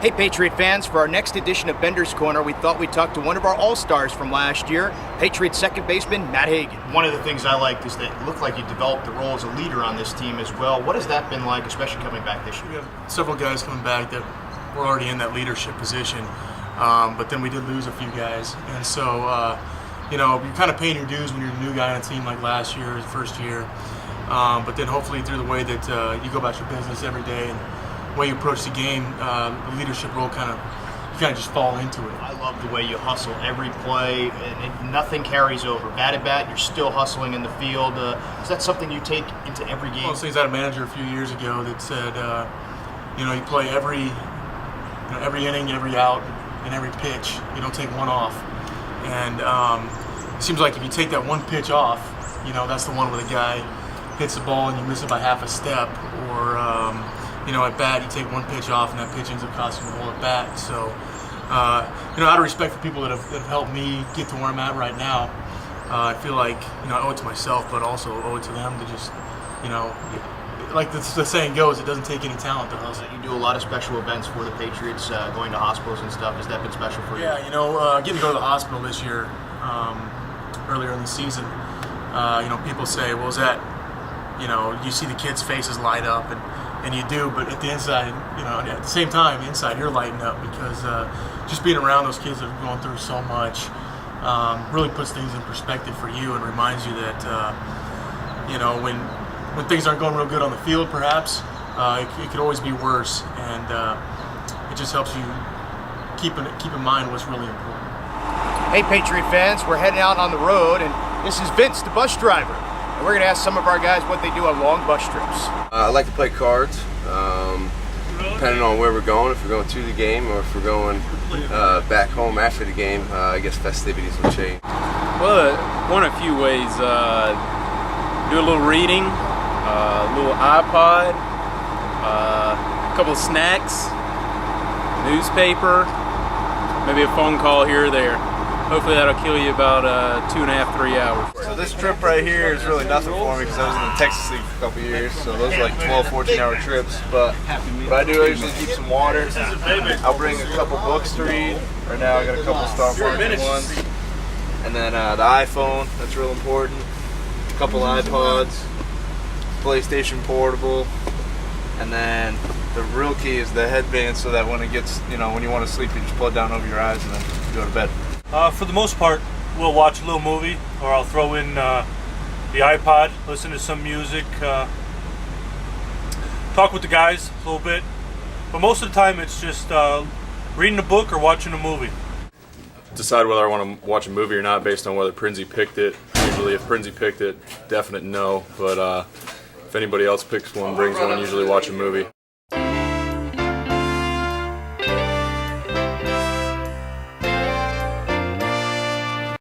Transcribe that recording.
Hey Patriot fans, for our next edition of Bender's Corner, we thought we'd talk to one of our all-stars from last year, Patriots second baseman Matt Hagan. One of the things I liked is that it looked like you developed the role as a leader on this team as well. What has that been like, especially coming back this year? We have several guys coming back that were already in that leadership position, but then we did lose a few guys. And so, you're kind of paying your dues when you're a new guy on a team like last year, first year. But then hopefully through the way that you go about your business every day and the way you approach the game, the leadership role you kind of just fall into it. I love the way you hustle every play, and nothing carries over. Bat at bat, you're still hustling in the field. Is that something you take into every game? Well, things I had a manager a few years ago that said, you play every inning, every out, and every pitch. You don't take one off. And it seems like if you take that one pitch off, that's the one where the guy hits the ball and you miss it by half a step, or at bat you take one pitch off and that pitch ends up costing you the whole at bat. So out of respect for people that have helped me get to where I'm at right now, I feel like I owe it to myself, but also owe it to them to just like the saying goes, it doesn't take any talent to hustle. You do a lot of special events for the Patriots, going to hospitals and stuff. Has that been special for you? Yeah, getting to go to the hospital this year, earlier in the season, people say, well, is that, you see the kids' faces light up, and you do, but at the inside, at the same time, inside you're lighting up because just being around those kids that are going through so much really puts things in perspective for you and reminds you that, when things aren't going real good on the field, perhaps, it could always be worse, and it just helps you keep in mind what's really important. Hey Patriot fans, we're heading out on the road, and this is Vince, the bus driver. And we're going to ask some of our guys what they do on long bus trips. I like to play cards, depending on where we're going, if we're going to the game or if we're going back home after the game. I guess festivities will change. Well, one of a few ways. Do a little reading, a little iPod, a couple of snacks, newspaper, maybe a phone call here or there. Hopefully that'll kill you about 2.5, 3 hours. So this trip right here is really nothing for me because I was in the Texas League for a couple years, so those are like 12, 14-hour trips. But what I do, I usually keep some water. I'll bring a couple books to read. Right now I got a couple Star Wars ones. And then the iPhone, that's real important. A couple iPods, PlayStation Portable, and then the real key is the headband so that when it gets, when you want to sleep, you just pull it down over your eyes and then you go to bed. For the most part, we'll watch a little movie, or I'll throw in the iPod, listen to some music, talk with the guys a little bit. But most of the time, it's just reading a book or watching a movie. Decide whether I want to watch a movie or not based on whether Prinsey picked it. Usually, if Prinsey picked it, definite no. But if anybody else picks one, brings one, usually watch a movie.